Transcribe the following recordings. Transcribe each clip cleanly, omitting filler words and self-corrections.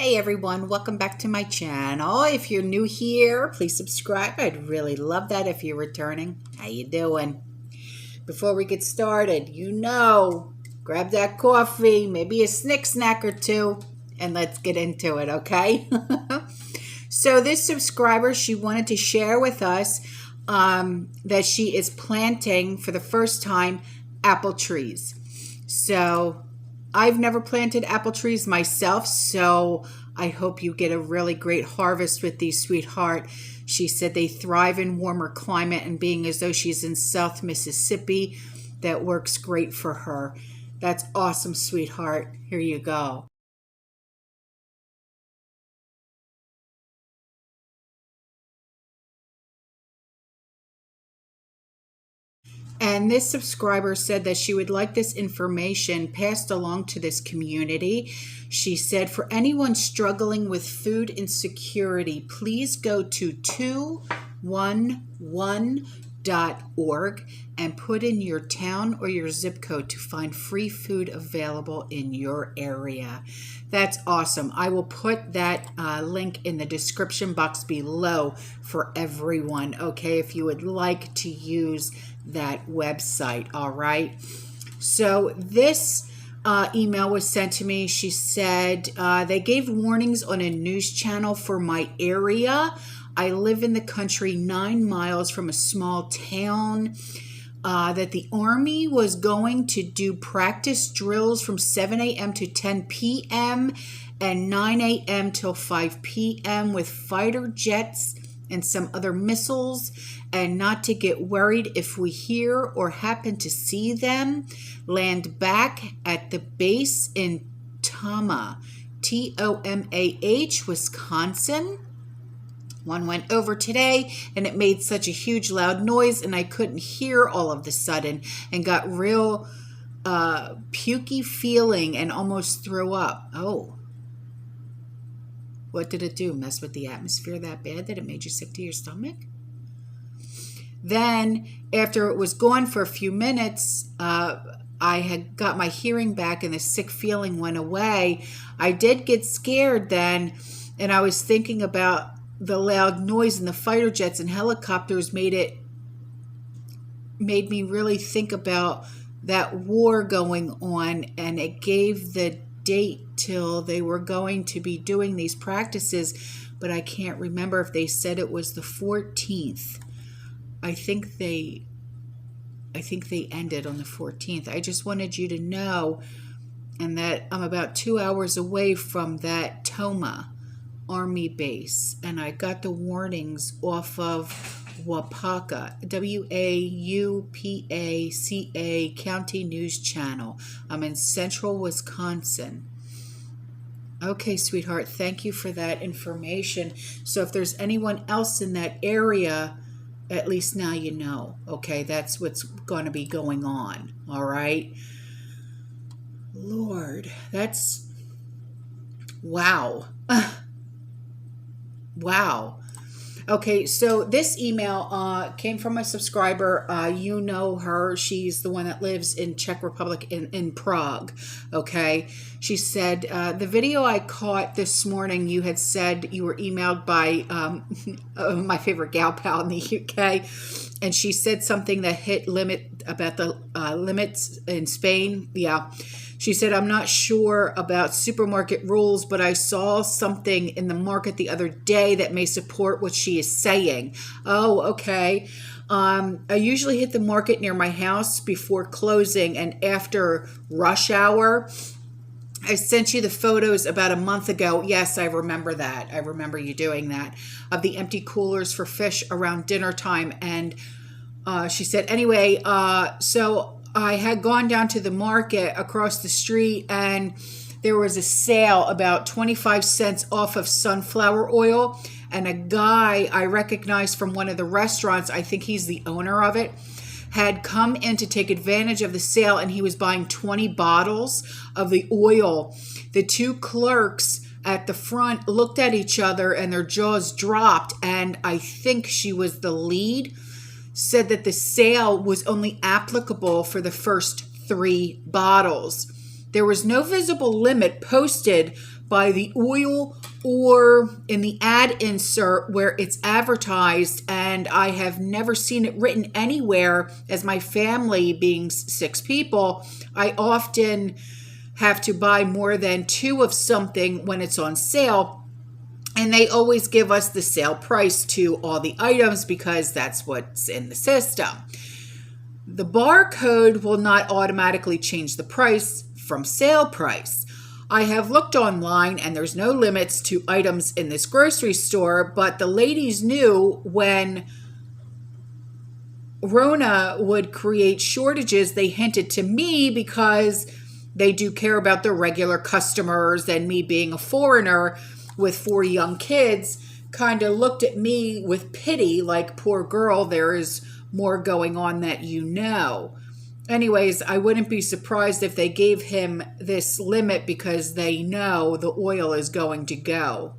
Hey everyone, welcome back to my channel. If you're new here, please subscribe. I'd really love that if you're returning. How you doing? Before we get started, grab that coffee, maybe a snack or two, and let's get into it, okay? So this subscriber, she wanted to share with us that she is planting for the first time apple trees. So I've never planted apple trees myself, so I hope you get a really great harvest with these, sweetheart. She said they thrive in warmer climate, and being as though she's in South Mississippi, that works great for her. That's awesome, sweetheart. Here you go. And this subscriber said that she would like this information passed along to this community. She said, for anyone struggling with food insecurity, please go to 211.org and put in your town or your zip code to find free food available in your area. That's awesome. I will put that link in the description box below for everyone, okay, if you would like to use that website. All right, so this email was sent to me. She said they gave warnings on a news channel for my area. I live in the country 9 miles from a small town, that the Army was going to do practice drills from 7 a.m. to 10 p.m. and 9 a.m. till 5 p.m. with fighter jets and some other missiles, and not to get worried if we hear or happen to see them land back at the base in Tomah, T-O-M-A-H, Wisconsin. One went over today and it made such a huge loud noise and I couldn't hear all of the sudden and got real pukey feeling and almost threw up. Oh. What did it do? Mess with the atmosphere that bad that it made you sick to your stomach? Then, after it was gone for a few minutes, I had got my hearing back and the sick feeling went away. I did get scared then, and I was thinking about the loud noise and the fighter jets and helicopters made me really think about that war going on, and it gave the date till they were going to be doing these practices, but I can't remember if they said it was the 14th. I think they ended on the 14th. I just wanted you to know, and that I'm about 2 hours away from that Tomah Army base, and I got the warnings off of Waupaca, W-A-U-P-A-C-A County News Channel. I'm in central Wisconsin. Okay, sweetheart, thank you for that information. So if there's anyone else in that area, at least now you know. Okay, that's what's going to be going on. All right. Lord, that's wow. Wow. Okay, so this email came from a subscriber. You know her. She's the one that lives in Czech Republic in Prague. Okay. She said, the video I caught this morning, you had said you were emailed by my favorite gal pal in the UK. And she said something that hit limit about the limits in Spain. Yeah. She said, I'm not sure about supermarket rules, but I saw something in the market the other day that may support what she is saying. Oh, okay. I usually hit the market near my house before closing and after rush hour. I sent you the photos about a month ago. Yes, I remember that. I remember you doing that, of the empty coolers for fish around dinner time. And she said, anyway, so I had gone down to the market across the street and there was a sale about 25 cents off of sunflower oil. And a guy I recognized from one of the restaurants, I think he's the owner of it, had come in to take advantage of the sale, and he was buying 20 bottles of the oil. The two clerks at the front looked at each other and their jaws dropped, and I think she was the lead, said that the sale was only applicable for the first 3 bottles. There was no visible limit posted, by the oil or in the ad insert where it's advertised, and I have never seen it written anywhere. As my family being 6 people, I often have to buy more than 2 of something when it's on sale, and they always give us the sale price to all the items because that's what's in the system. The barcode will not automatically change the price from sale price. I have looked online and there's no limits to items in this grocery store, but the ladies knew when Rona would create shortages, they hinted to me because they do care about their regular customers, and me being a foreigner with 4 young kids kind of looked at me with pity like, poor girl, there is more going on that you know. Anyways, I wouldn't be surprised if they gave him this limit because they know the oil is going to go.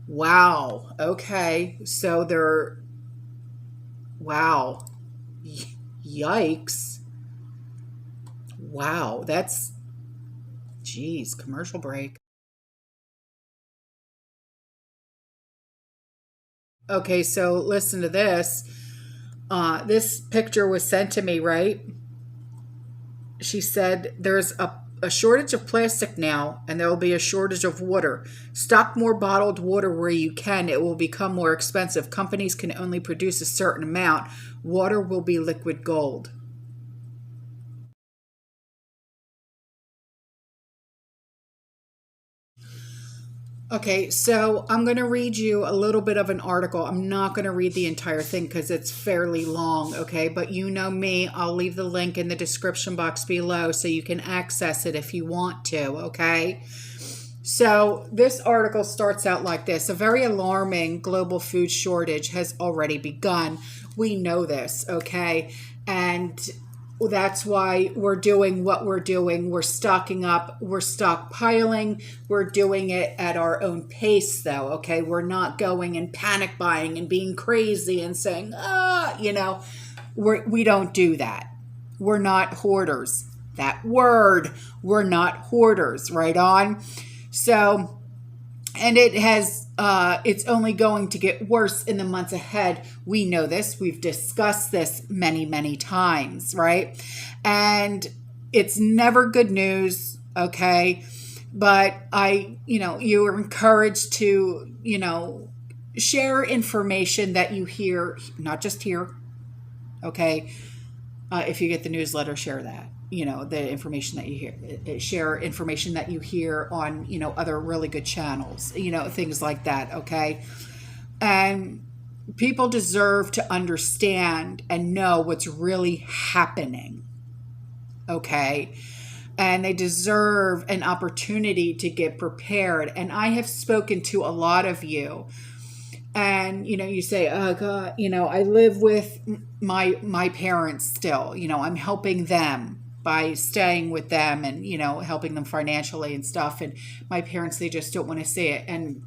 Wow. Okay. So they're... Wow. Yikes. Wow. That's... Geez. Commercial break. Okay, so listen to this. This picture was sent to me, right? She said there's a shortage of plastic now, and there will be a shortage of water. Stock more bottled water where you can. It will become more expensive. Companies can only produce a certain amount. Water will be liquid gold. Okay, so I'm going to read you a little bit of an article. I'm not going to read the entire thing because it's fairly long, okay? But you know me, I'll leave the link in the description box below so you can access it if you want to, okay? So this article starts out like this. A very alarming global food shortage has already begun. We know this, okay? And that's why we're doing what we're doing. We're stocking up, we're stockpiling, we're doing it at our own pace though, okay? We're not going and panic buying and being crazy and saying, we don't do that. We're not hoarders. That word, we're not hoarders, right on? So, and it has, it's only going to get worse in the months ahead. We know this. We've discussed this many, many times, right? And it's never good news, okay? But you are encouraged to, share information that you hear, not just here, okay? If you get the newsletter, share that. The information that you hear, share information that you hear on, other really good channels, things like that. Okay. And people deserve to understand and know what's really happening. Okay. And they deserve an opportunity to get prepared. And I have spoken to a lot of you, and, you say, oh God, I live with my parents still, I'm helping them by staying with them and, helping them financially and stuff. And my parents, they just don't want to see it. And,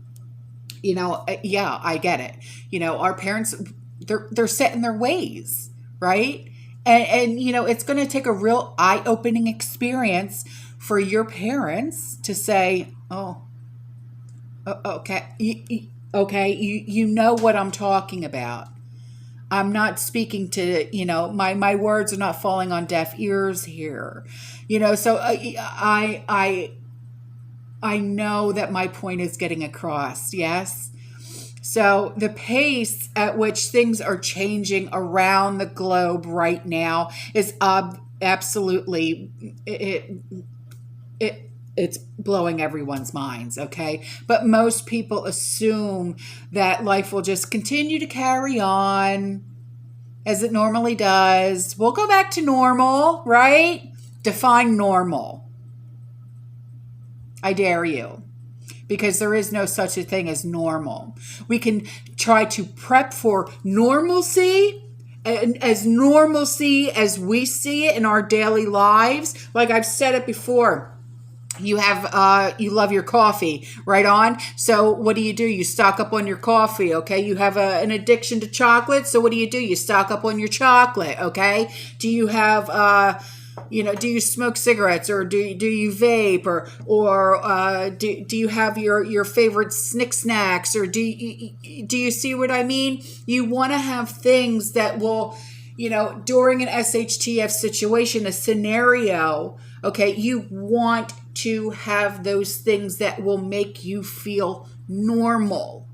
yeah, I get it. Our parents, they're set in their ways, right? And it's going to take a real eye-opening experience for your parents to say, oh, okay, okay, you know what I'm talking about. I'm not speaking to, my words are not falling on deaf ears here. So I know that my point is getting across. Yes. So the pace at which things are changing around the globe right now is absolutely, it's blowing everyone's minds, okay? But most people assume that life will just continue to carry on as it normally does. We'll go back to normal, right? Define normal. I dare you. Because there is no such a thing as normal. We can try to prep for normalcy, and as normalcy as we see it in our daily lives. Like I've said it before, you love your coffee, right on? So what do? You stock up on your coffee, okay? You have an addiction to chocolate, so what do? You stock up on your chocolate, okay? Do you have do you smoke cigarettes, or do you vape, or do you have your favorite snacks, or do you see what I mean? You want to have things that will, during an SHTF situation, a scenario, okay, you want to have those things that will make you feel normal.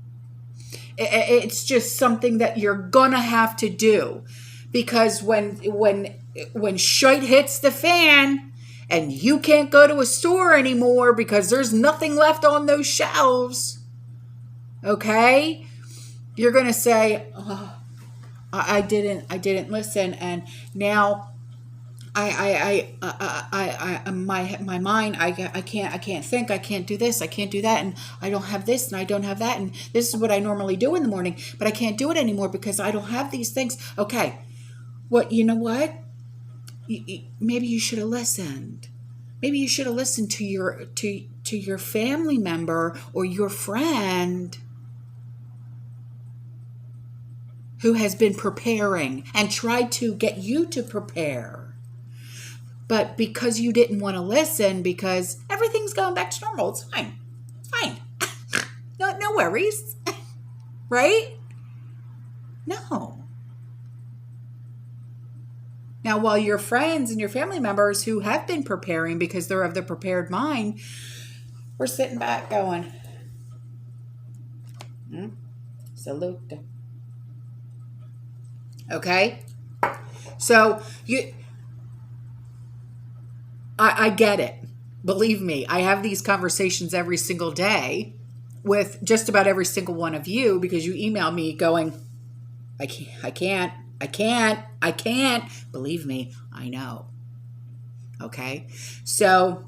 It's just something that you're gonna have to do, because when shite hits the fan and you can't go to a store anymore because there's nothing left on those shelves, okay, you're gonna say, oh, I didn't listen, and now my mind, I can't think, I can't do this, I can't do that, and I don't have this, and I don't have that, and this is what I normally do in the morning, but I can't do it anymore because I don't have these things. Okay, you know what? Maybe you should have listened. Maybe you should have listened to your family member or your friend who has been preparing and tried to get you to prepare. But because you didn't want to listen, because everything's going back to normal, it's fine. It's fine. No worries. Right? No. Now, while your friends and your family members who have been preparing because they're of the prepared mind, we're sitting back going, salute. Okay? So I get it. Believe me, I have these conversations every single day with just about every single one of you, because you email me going, I can't. Believe me, I know. Okay? So,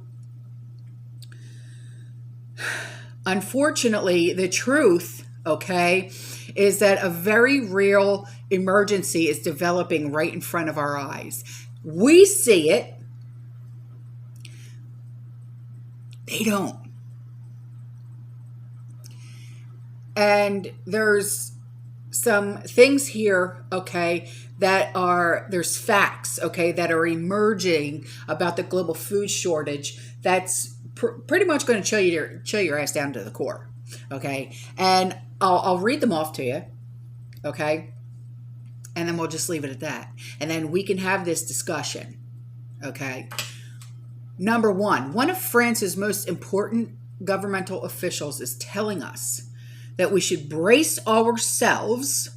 unfortunately, the truth, okay, is that a very real emergency is developing right in front of our eyes. We see it. They don't. And there's some things here, okay, there's facts, okay, that are emerging about the global food shortage that's pretty much going to chill your ass down to the core, okay? And I'll read them off to you, okay? And then we'll just leave it at that. And then we can have this discussion, okay? Number one of France's most important governmental officials is telling us that we should brace ourselves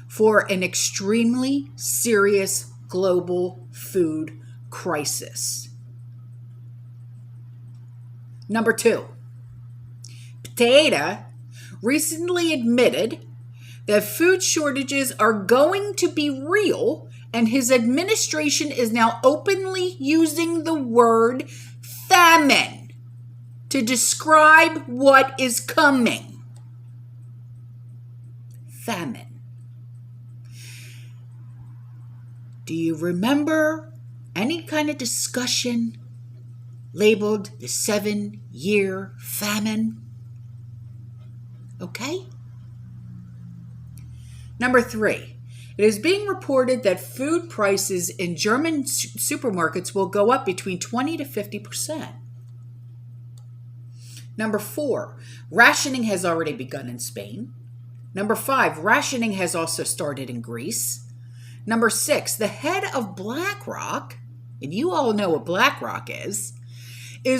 for an extremely serious global food crisis. Number two, Potato recently admitted that food shortages are going to be real, and his administration is now openly using the word famine to describe what is coming. Famine. Do you remember any kind of discussion labeled the 7-year famine? Okay. Number three. It is being reported that food prices in German supermarkets will go up between 20 to 50%. Number four, rationing has already begun in Spain. Number five, rationing has also started in Greece. Number six, the head of BlackRock, and you all know what BlackRock is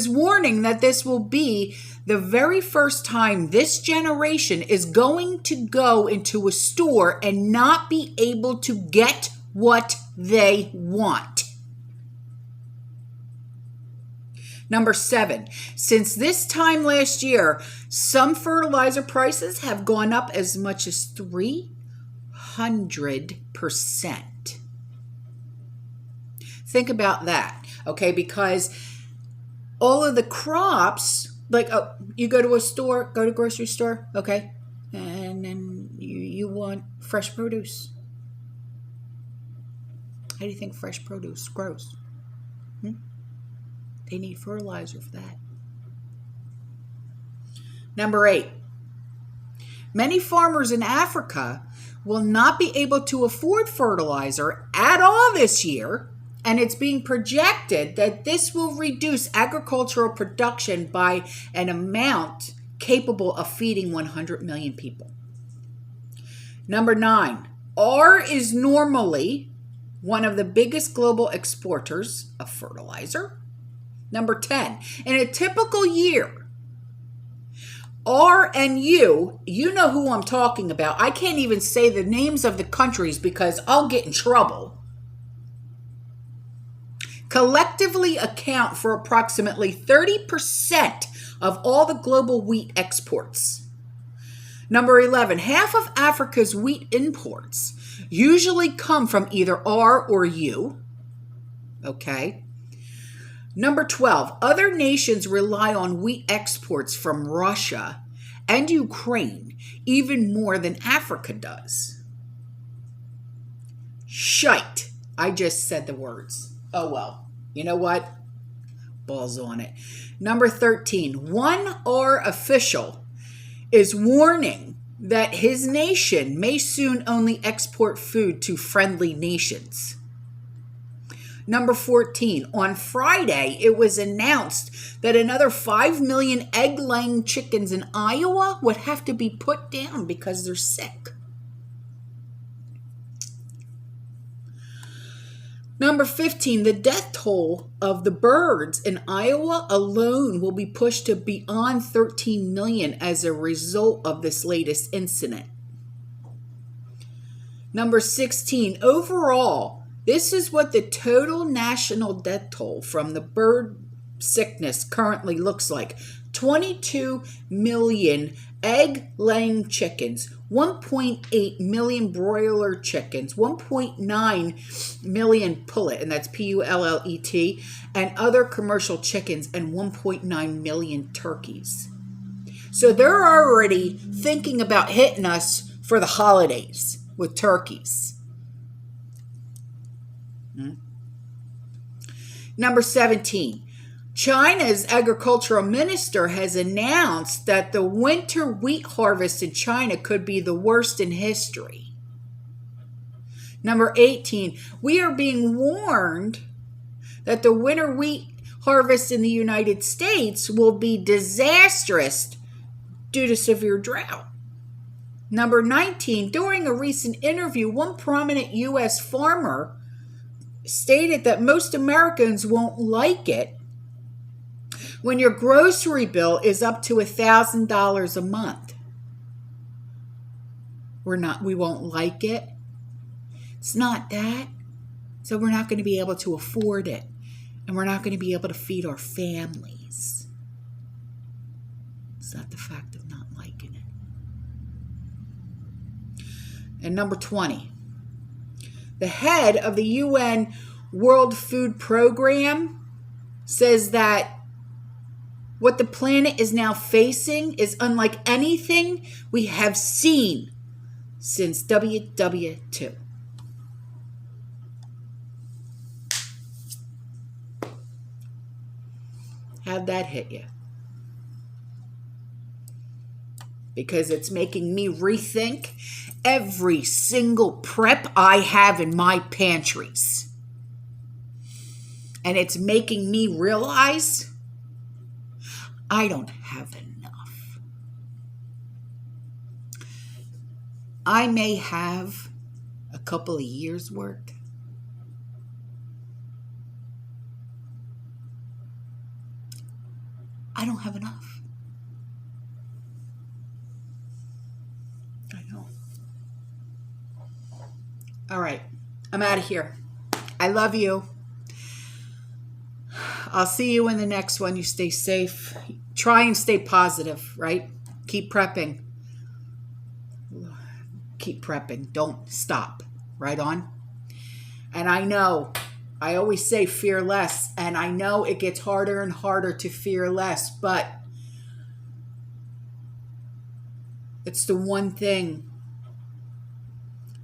warning that this will be the very first time this generation is going to go into a store and not be able to get what they want. Number seven, since this time last year, some fertilizer prices have gone up as much as 300%. Think about that, okay? Because all of the crops, like you go to a store, go to a grocery store, okay? And then you want fresh produce. How do you think fresh produce grows? They need fertilizer for that. Number 8, many farmers in Africa will not be able to afford fertilizer at all this year And it's being projected that this will reduce agricultural production by an amount capable of feeding 100 million people. Number 9, R is normally one of the biggest global exporters of fertilizer. Number 10, in a typical year, R and U, you know who I'm talking about. I can't even say the names of the countries because I'll get in trouble. Collectively account for approximately 30% of all the global wheat exports. Number 11, half of Africa's wheat imports usually come from either R or U. Okay. Number 12, other nations rely on wheat exports from Russia and Ukraine even more than Africa does. Shite. I just said the words. Oh well, you know what? Balls on it. Number 13, one R official is warning that his nation may soon only export food to friendly nations. Number 14, on Friday, it was announced that another 5 million egg-laying chickens in Iowa would have to be put down because they're sick. Number 15, the death toll of the birds in Iowa alone will be pushed to beyond 13 million as a result of this latest incident. Number 16, overall, this is what the total national death toll from the bird sickness currently looks like. 22 million egg-laying chickens, 1.8 million broiler chickens, 1.9 million pullet, and that's P-U-L-L-E-T, and other commercial chickens, and 1.9 million turkeys. So they're already thinking about hitting us for the holidays with turkeys. Number 17. China's agricultural minister has announced that the winter wheat harvest in China could be the worst in history. Number 18, we are being warned that the winter wheat harvest in the United States will be disastrous due to severe drought. Number 19, during a recent interview, one prominent U.S. farmer stated that most Americans won't like it when your grocery bill is up to $1,000 a month. We won't like it. It's not that. So we're not going to be able to afford it. And we're not going to be able to feed our families. It's not the fact of not liking it. And number 20. The head of the UN World Food Program says that what the planet is now facing is unlike anything we have seen since WW2. How'd that hit you? Because it's making me rethink every single prep I have in my pantries. And it's making me realize I don't have enough. I may have a couple of years' worth. I don't have enough. I know. All right. I'm out of here. I love you. I'll see you in the next one. You stay safe. Try and stay positive, right? Keep prepping. Keep prepping. Don't stop. Right on? And I know, I always say fear less. And I know it gets harder and harder to fear less. But it's the one thing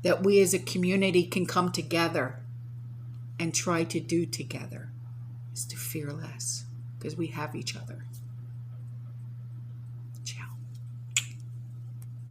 that we as a community can come together and try to do together. To fear less, because we have each other.